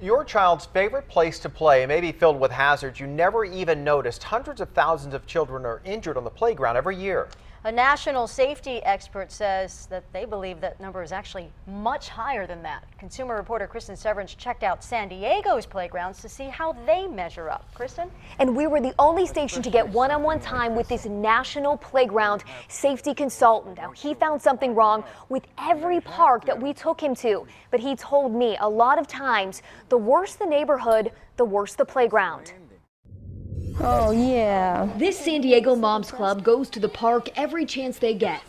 Your child's favorite place to play may be filled with hazards you never even noticed. Hundreds of thousands of children are injured on the playground every year. A national safety expert says that they believe that number is actually much higher than that. Consumer reporter Kristen Severance checked out San Diego's playgrounds to see how they measure up. Kristen? And we were the only station to get one-on-one time with this national playground safety consultant. Now, he found something wrong with every park that we took him to. But he told me a lot of times, the worse the neighborhood, the worse the playground. Oh, yeah. This San Diego Moms Club goes to the park every chance they get.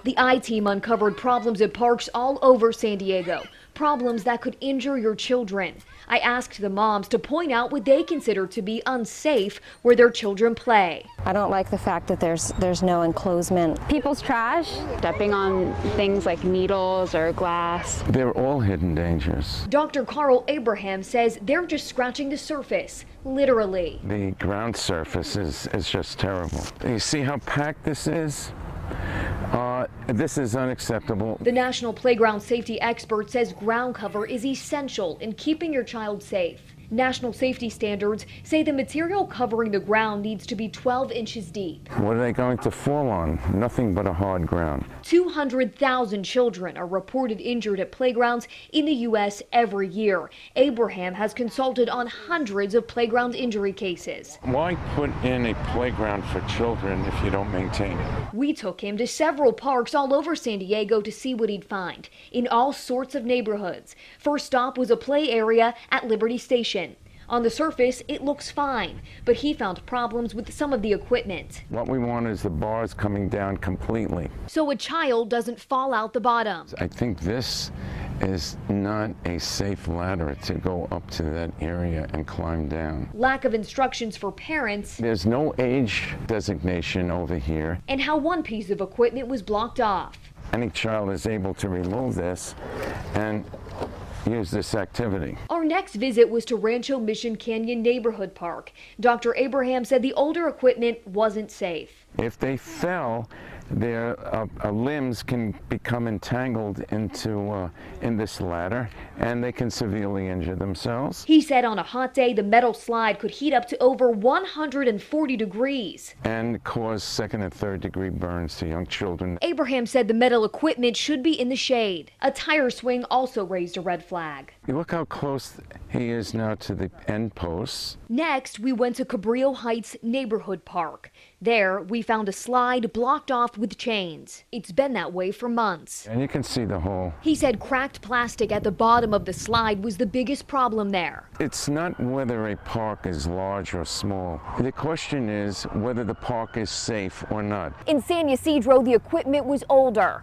The I-Team uncovered problems at parks all over San Diego, problems that could injure your children. I asked the moms to point out what they consider to be unsafe where their children play. I don't like the fact that there's no enclosement. People's trash, stepping on things like needles or glass. They're all hidden dangers. Dr. Carl Abraham says they're just scratching the surface, literally. The ground surface is just terrible. You see how packed this is? This is unacceptable. The National Playground Safety expert says ground cover is essential in keeping your child safe. National safety standards say the material covering the ground needs to be 12 inches deep. What are they going to fall on? Nothing but a hard ground. 200,000 children are reported injured at playgrounds in the U.S. every year. Abraham has consulted on hundreds of playground injury cases. Why put in a playground for children if you don't maintain it? We took him to several parks all over San Diego to see what he'd find in all sorts of neighborhoods. First stop was a play area at Liberty Station. On the surface, it looks fine, but he found problems with some of the equipment. What we want is the bars coming down completely. So a child doesn't fall out the bottom. I think this is not a safe ladder to go up to that area and climb down. Lack of instructions for parents. There's no age designation over here. And how one piece of equipment was blocked off. Any child is able to remove this and use this activity. Our next visit was to Rancho Mission Canyon Neighborhood Park. Dr. Abraham said the older equipment wasn't safe. If they fell, their limbs can become entangled into in this ladder, and they can severely injure themselves. He said on a hot day, the metal slide could heat up to over 140 degrees. And cause second and third degree burns to young children. Abraham said the metal equipment should be in the shade. A tire swing also raised a red flag. Look how close he is now to the end posts. Next, we went to Cabrillo Heights Neighborhood Park. There, we found a slide blocked off with chains. It's been that way for months. And you can see the hole. He said cracked plastic at the bottom of the slide was the biggest problem there. It's not whether a park is large or small. The question is whether the park is safe or not. In San Ysidro, the equipment was older.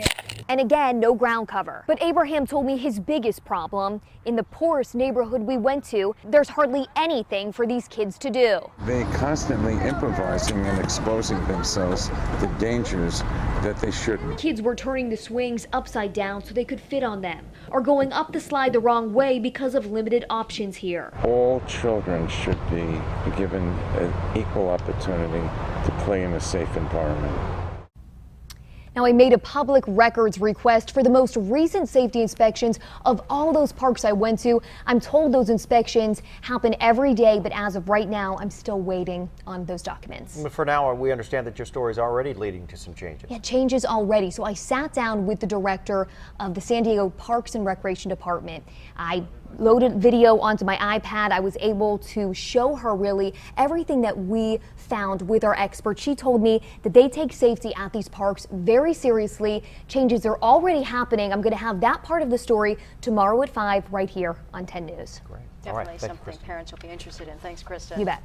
And again, no ground cover. But Abraham told me his biggest problem, in the poorest neighborhood we went to, there's hardly anything for these kids to do. They're constantly improvising and exposing themselves to dangers that they shouldn't. Kids were turning the swings upside down so they could fit on them, or going up the slide the wrong way because of limited options here. All children should be given an equal opportunity to play in a safe environment. Now, I made a public records request for the most recent safety inspections of all those parks I went to. I'm told those inspections happen every day, but as of right now, I'm still waiting on those documents. For now, we understand that your story is already leading to some changes. Yeah, changes already. So I sat down with the director of the San Diego Parks and Recreation Department. I loaded video onto my iPad. I was able to show her really everything that we found with our experts. She told me that they take safety at these parks very seriously. Changes are already happening. I'm going to have that part of the story tomorrow at 5 right here on 10 News. Great. Definitely Thank you, something Kristen. parents will be interested in. Thanks, Kristen. You bet.